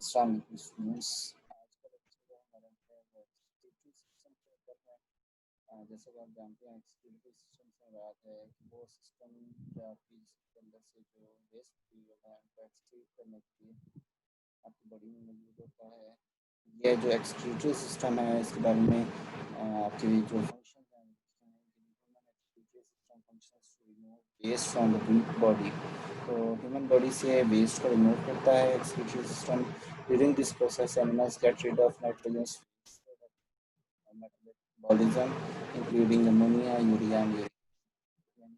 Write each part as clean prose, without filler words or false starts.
अस्सलाम वालेकुम स्टूडेंट्स। आज का लेक्चर जो हमारा है वो एक्सक्रीटरी सिस्टम के ऊपर है। जैसे कि आप जानते हैं एक्सक्रीटरी सिस्टम से बात है कि वो सिस्टम जो आपकी जिसके अंदर से जो वेस्ट मटीरियल है उनको एक्सक्रीट करने के लिए आपकी बॉडी में मौजूद होता है। ये जो एक्सक्रीटरी सिस्टम है इसके बारे में आपके जो फंक्शन हैं excretory system functions to remove waste from the body. तो ह्यूमन बॉडी से वेस्ट को रिमूव करता है excretory system. During this process animals get rid of nitrogen metabolism including ammonia urea and यानी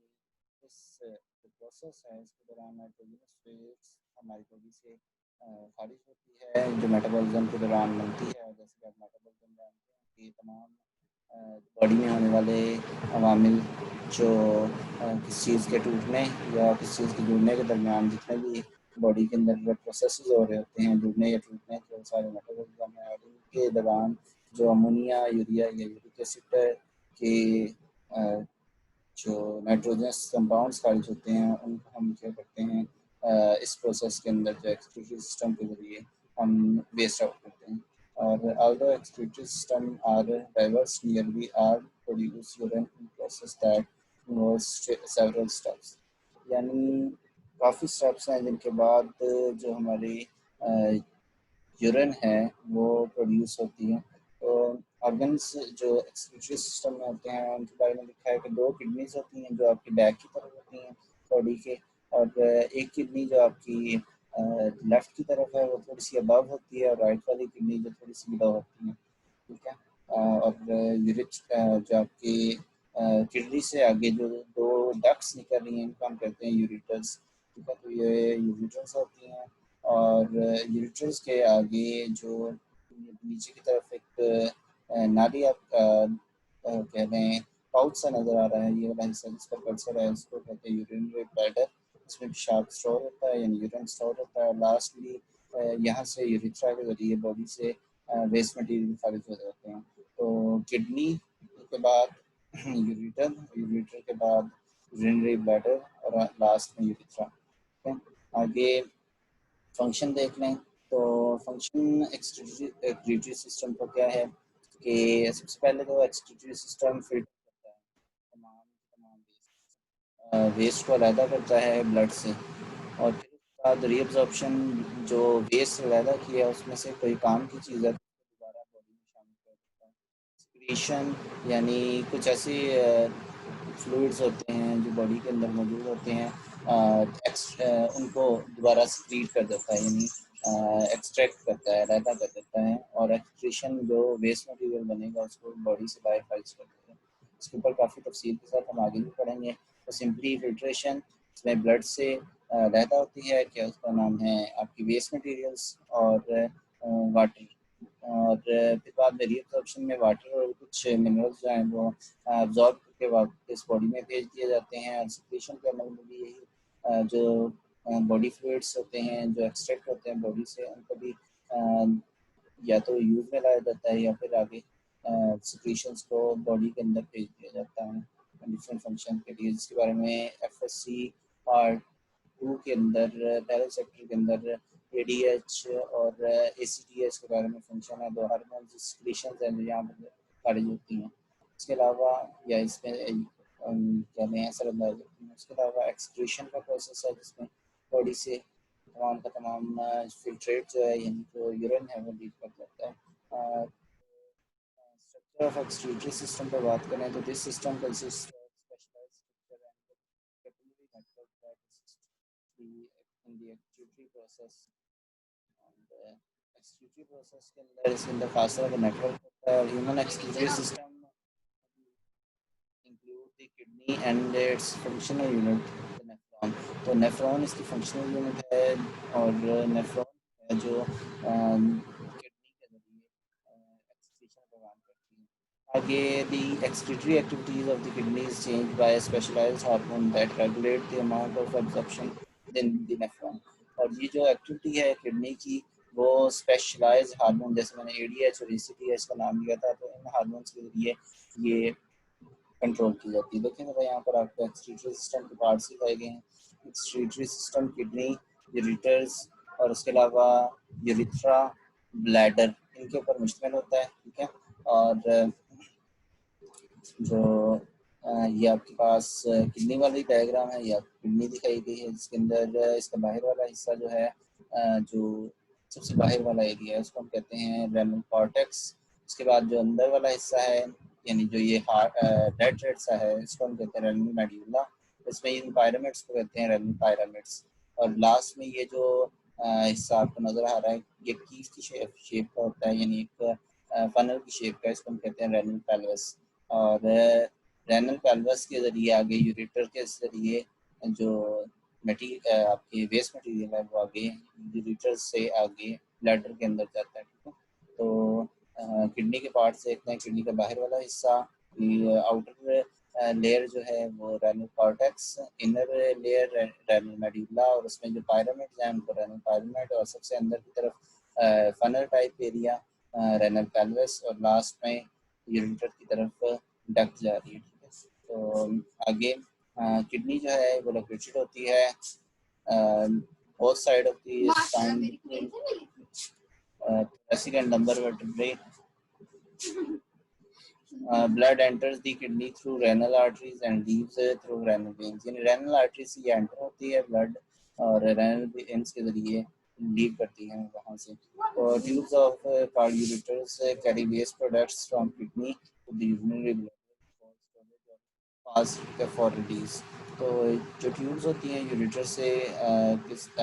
इस जो प्रोसेस है इसके दौरान नाइट्रोजनस वेस्ट हमारी बॉडी से खारिज होती है जो मेटाबॉलिज्म के दौरान बनती है। जैसे कि आप मेटाबॉलिज्म जानते हैं कि तमाम बॉडी में होने वाले अवामिल जो किसी चीज़ के टूटने या किसी चीज़ के जुड़ने के दरमियान जितने भी बॉडी के अंदर प्रोसेस हो रहे होते हैं जुड़ने या टूटने के सारे मेटाबॉलिज्म है और इनके दौरान जो अमोनिया यूरिया या यूरिक एसिड के जो नाइट्रोजनस कंपाउंड्स खारिज होते हैं उनको हम क्या करते हैं इस प्रोसेस के अंदर जो एक्सक्रीटरी सिस्टम के ज़रिए हम वेस्ट आउट करते हैं। और although excretory system are diverse, nearly all produce urine in process that involves several steps। यानी काफ़ी स्टेप्स हैं जिनके बाद जो हमारी यूरिन है वो प्रोड्यूस होती है। तो ऑर्गन्स जो एक्सक्रीटरी सिस्टम में होते हैं उनके बारे में लिखा है कि दो किडनीज होती हैं जो आपकी बैक की तरफ होती हैं बॉडी के, और एक किडनी जो आपकी लेफ्ट की तरफ है वो थोड़ी सी अबव होती है और राइट वाली किडनी जो थोड़ी सी बिलो होती है। ठीक है। और यूरिच जो आपकी किडनी से आगे जो दो डक्ट्स निकल रही हैं इनको हम कहते हैं यूरिटर्स। ठीक है, तो ये यूरिटर्स होती हैं और यूरिटर्स के आगे जो नीचे की तरफ एक नाली आप कह रहे हैं पाउच सा नज़र आ रहा है, ये वाला हिस्सा जिस पर कर्सर है इसको कहते हैं यूरिनरी ब्लैडर। इसमें पेशाब स्टोर होता है यानी यूरिन स्टोर होता है। लास्टली यहाँ से यूरिथ्रा के जरिए बॉडी से वेस्ट मटीरियल खारिज हो जाते हैं। तो किडनी के बाद यूरिटर, यूरिटर के बाद यूरिनरी ब्लैडर और लास्ट में यूरिथ्रा। ठीक है, आगे फंक्शन देख लें। तो फंक्शन एक्सक्रीटरी सिस्टम का क्या है कि सबसे पहले तो एक्सक्रीटरी सिस्टम फिल्टर करता है तमाम वेस्ट को अलहदा करता है ब्लड से, और फिर उसके बाद रीअब्जॉर्प्शन जो वेस्ट अलहदा किया उसमें से कोई काम की चीज़ है तो दोबारा बॉडी में शामिल कर देता है। एक्सक्रीशन यानी कुछ ऐसी फ्लूइड्स होते हैं जो बॉडी के अंदर मौजूद होते हैं उनको दोबारा सक्रीट कर देता है यानी एक्सट्रैक्ट करता है, अलहदा कर देता है। और एक्सक्रीशन जो वेस्ट मटेरियल बनेगा उसको बॉडी से बाहर खारिज कर देता है। इसके ऊपर काफ़ी तफसील के साथ हम आगे भी पढ़ेंगे। तो सिंपली फिल्ट्रेशन इसमें ब्लड से अलहदा होती है, क्या उसका नाम है आपकी वेस्ट मटेरियल्स और वाटर, और फिर बाद में रीअब्जॉर्प्शन में वाटर और कुछ मिनरल्स जो हैं वो अब्जॉर्ब करके वापस बॉडी में भेज दिए जाते हैं। और सिक्रीशन के अमल में भी यही जो बॉडी फ्लूइड्स होते हैं जो एक्सट्रैक्ट होते हैं बॉडी से उनको भी या तो यूज़ में लाया जाता है या फिर आगे सिक्रीशंस को बॉडी के अंदर भेज दिया जाता है डिफरेंट फंक्शन के लिए, जिसके बारे में एफएससी पार्ट 2 के अंदर पहले चैप्टर के अंदर एडीएच और एसीटीएच के बारे में फंक्शन है। दो हार्मोन सिक्रीशंस हैं जो यहाँ पर खारिज होती हैं। इसके अलावा या इसमें क्या मैं असर अंदाज होती हैं। उसके अलावा एक्सक्रीशन का प्रोसेस है जिसमें बॉडी से तमाम का तमाम फिल्ट्रेट जो है यानी जो यूरिन है वो लीक कर जाता है। स्ट्रक्चर ऑफ एक्सक्रीटरी सिस्टम पर बात करें तो this system consist of specialised structure and capillary network that assist in the excretory process. And excretory process के अंदर इसके अंदर खास तरह का नेटवर्क होता है। और human excretory system include the kidney and it's functional unit the nephron. तो नेफ्रॉन इसकी फंक्शनल यूनिट है और नेफ्रॉन है जो किडनी के जरिए एक्सक्रीशन का काम करती है। आगे the excretory activities of the kidney is change by specialised hormone that regulate the amount of absorption with the nephron. और ये जो एक्टिविटी है किडनी की वो स्पेशलाइज्ड हार्मोन, जैसे मैंने एडीएच और एसीटीएच का नाम लिया था, तो इन हार्मोन्स के जरिए ये कंट्रोल की जाती है। देखें तो यहाँ पर आपको एक्सक्रीटरी सिस्टम के पार्ट्स दिखाए गए हैं। एक्सक्रीटरी सिस्टम किडनी, यूरिटर्स और उसके अलावा यूरिथ्रा, ब्लैडर, इनके ऊपर मुश्तमिल होता है। ठीक है, और जो ये आपके पास किडनी वाली डायग्राम है, या किडनी दिखाई गई है, जिसके अंदर इसका बाहर वाला हिस्सा जो है, जो सबसे बाहर वाला एरिया है, उसको हम कहते हैं रेनल कॉर्टेक्स। उसके बाद जो अंदर वाला हिस्सा है, यानी जो ये रेड रेड सा है, इसको हम कहते हैं रेनल मेड्यूला। इसमें इन पायरामिड्स को कहते हैं रेनल पायरामिड्स। और लास्ट में ये जो हिस्सा आपको नजर आ रहा है, ये कीफ की शेप का होता है, यानी एक फनल की शेप का, इसको हम कहते हैं रेनल पेल्विस। और रेनल पेल्विस के ज़रिए आगे यूरेटर के ज़रिए जो आपकी वेस्ट मटेरियल है, वो आगे यूरेटर से आगे ब्लैडर के अंदर जाता है। ठीक है, तो किडनी के पार्ट से देखते हैं, किडनी का बाहर वाला हिस्सा, आउटर लेयर जो है वो renal cortex, inner layer renal medulla, और उसमें जो पायरामिड्स हैं उनको रेनल पायरामिड, और सबसे अंदर की तरफ funnel type area renal pelvis, और लास्ट में यूरेटर की तरफ डक्ट जा रही है। ठीक है, तो आगे किडनी जो है वो लोकेटेड होती है both side of the spine, thoracic and lumbar vertebrae. Blood enters the kidney through renal arteries and leaves through renal veins. यानी renal arteries से ये enter होती है blood, और renal veins के जरिए लीव करती है वहाँ से। और tubes of cardiureters carry waste products from kidney to the urinary bladder for storage or pass for release. तो जो ट्यूब्स होती हैं यूरेटर से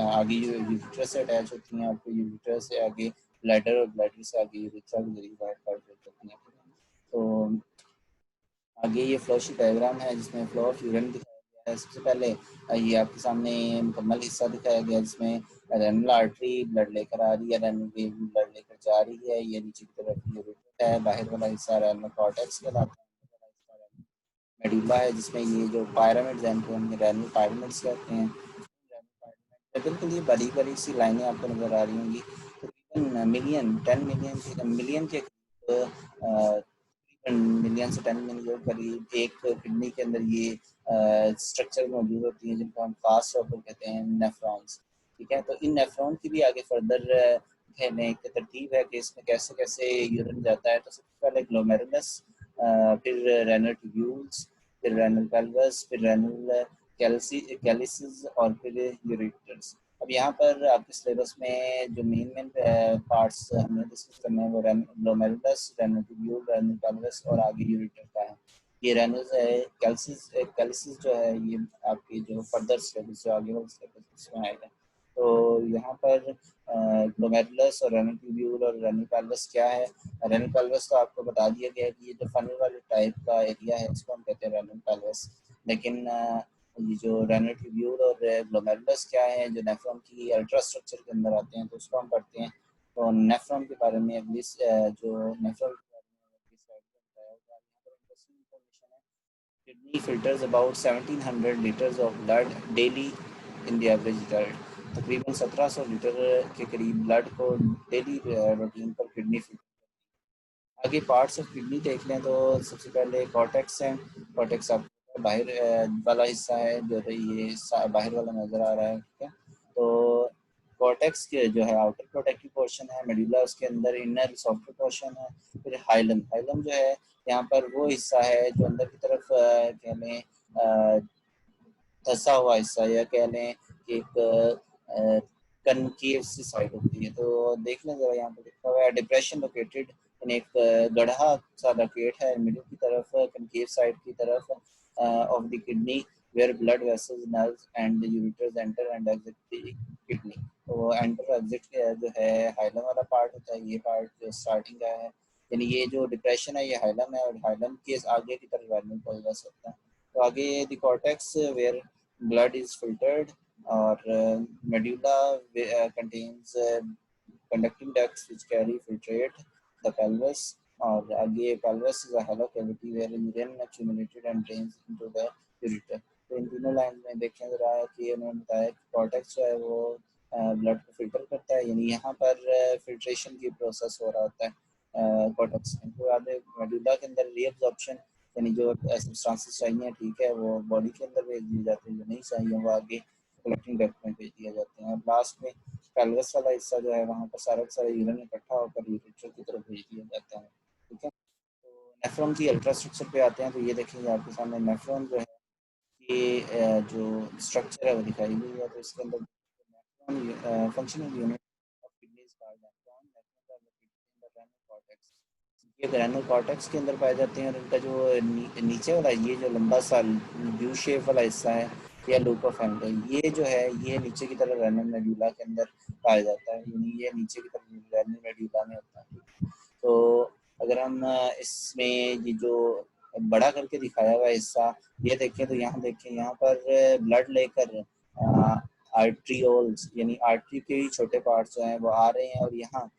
आगे यूरेटर से अटैच होती हैं, आपको यूरेटर से आगे ब्लैडर, और ब्लैडर से आगे यूरेथ्रा के जरिए बाहर करती हैं। तो आगे ये फ्लोशी डायग्राम है जिसमें फ्लो ऑफ यूरिन दिखाया गया है। सबसे पहले ये आपके सामने मुकम्मल हिस्सा दिखाया गया जिसमें रेनल आर्टरी ब्लड लेकर आ रही है, रेनल वेन ब्लड लेकर जा रही है, ये नीचे की तरफ यूरेटर है, बाहर वाला हिस्सा रेनल कॉर्टेक्स कहलाता है, मेडुला है जिसमें ये जो पायरामिड्स हैं उनको हम रेनल पायरामिड्स कहते हैं। बिल्कुल ये बारीक बारीक सी लाइनें आपको नज़र आ रही होंगी, तकरीबन मिलियन 10 मिलियन के मिलियन से 10 मिलियन के करीब एक किडनी के अंदर ये स्ट्रक्चर मौजूद होती हैं, जिनको हम खास तौर पर कहते हैं नेफ्रॉन्स। ठीक है, तो इन नेफ्रॉन की भी आगे फर्दर कहने की तरतीब है कि इसमें कैसे कैसे यूरिन जाता है। तो सबसे पहले ग्लोमेरुलस, फिर रेनल ट्यूब्यूल्स, फिर रेनल पेल्विस, फिर रेनल कैलिसेस, और फिर यूरेटर्स। अब यहाँ पर आपके सिलेबस में जो मेन पार्ट्स हमने डिस्कस करने हैं वो glomerulus, renal tubule, renal pelvis और आगे यूरेटर का है। ये रेनल कैलिसेस जो है ये आपकी जो फर्दर सिलेबस जो आगे वाले सिलेबस में आएगा। तो यहाँ पर ग्लोमेरुलस और रेनल ट्यूब्यूल और रेनल पेल्विस क्या है। रेनल पेल्विस तो आपको बता दिया गया है कि ये जो फनल वाले टाइप का एरिया है इसको हम कहते हैं रेनल पेल्विस। लेकिन ये जो रेनल ट्यूब्यूल और ग्लोमेरुलस क्या है, जो नेफ्रॉन की अल्ट्रा स्ट्रक्चर के अंदर आते हैं, तो उसको हम पढ़ते हैं। तो नेफ्रॉन के बारे में अगली जो नेफ्रॉन के बारे में अगली स्लाइड में बताया होगा। यहाँ पर इंटरेस्टिंग इंफॉर्मेशन है, kidney filters about 1700 litres of blood daily in the average adult. तकरीबन 1700 लीटर के करीब ब्लड को डेली रूटीन पर किडनी फिल्टर। आगे पार्ट्स ऑफ किडनी देख लें तो सबसे पहले कॉर्टेक्स है। कॉर्टेक्स आपको बाहर वाला हिस्सा है, जो ये बाहर वाला नज़र आ रहा है। ठीक है, तो कॉर्टेक्स के जो है आउटर प्रोटेक्टिव पोर्शन है, मेडुला उसके अंदर इनर सॉफ्ट पोर्शन है। फिर हाइलम, हाइलम जो है यहाँ पर वो हिस्सा है जो अंदर की तरफ कह लें धंसा हुआ हिस्सा, या कह लें कि एक कनकेव सी साइड होती है। तो देख लें जरा, यहाँ पर लिखा हुआ है डिप्रेशन लोकेटेड इन, एक गढ़ा सा लोकेट है मिडिल की तरफ, कनकेव साइड की तरफ of the kidney, where blood vessels, nerves and ureters enter and exit the kidney. तो एंटर एग्जिट जो है हाइलम वाला पार्ट होता है, ये पार्ट जो स्टार्टिंग का है, यानी ये जो डिप्रेशन है ये हाइलम है, और हाइलम के आगे की तरफ वेनल पॉइंट जा सकता है। तो आगे the cortex where blood is filtered, or medulla contains conducting ducts which carry filtrate the pelvis, और आगे pelvis is a hollow cavity where urine accumulated and drains into the ureter। तो इन तीनों लाइन में देखें जरा कि उन्होंने बताया कि कॉर्टेक्स जो है वो ब्लड को फिल्टर करता है, यानी यहाँ पर फिल्ट्रेशन की प्रोसेस हो रहा होता है कॉर्टेक्स में। तो आगे मेडुला के अंदर रीअब्जॉर्प्शन, यानी जो सब्सटेंसेस चाहिए ठीक है वो बॉडी के अंदर भेज दिए जाते हैं, जो नहीं चाहिए वो आगे कलेक्टिंग डक्ट में भेज दिया जाते हैं, और लास्ट में पेल्विस वाला हिस्सा जो है वहाँ पर सारा का सारा यूरिन इकट्ठा होकर यूरेटर की तरफ भेज दिया जाता है। ठीक है, तो नेफ्रॉन की अल्ट्रा स्ट्रक्चर पे आते हैं। तो ये देखेंगे आपके सामने नेफ्रॉन जो है ये जो स्ट्रक्चर है वो दिखाई गई है। तो इसके अंदर nephron functional unit of kidneys का नेफ्रॉन नेफ्रॉन का located in the renal cortex, ये रेनल कॉर्टेक्स के अंदर पाए जाते हैं। और इनका जो नीचे वाला ये जो लंबा सा यू शेप वाला हिस्सा है या लूप ऑफ एंगल, ये जो है ये नीचे की तरफ रेनल मेडुला के अंदर पाया जाता है, यानी ये नीचे की तरफ रेनल मेडुला में होता है। तो अगर हम इसमें ये जो बड़ा करके दिखाया हुआ हिस्सा ये देखें तो यहाँ देखें, यहाँ पर ब्लड लेकर आर्ट्रियोल्स यानी आर्टरी के छोटे पार्ट्स जो हैं वो आ रहे हैं, और यहाँ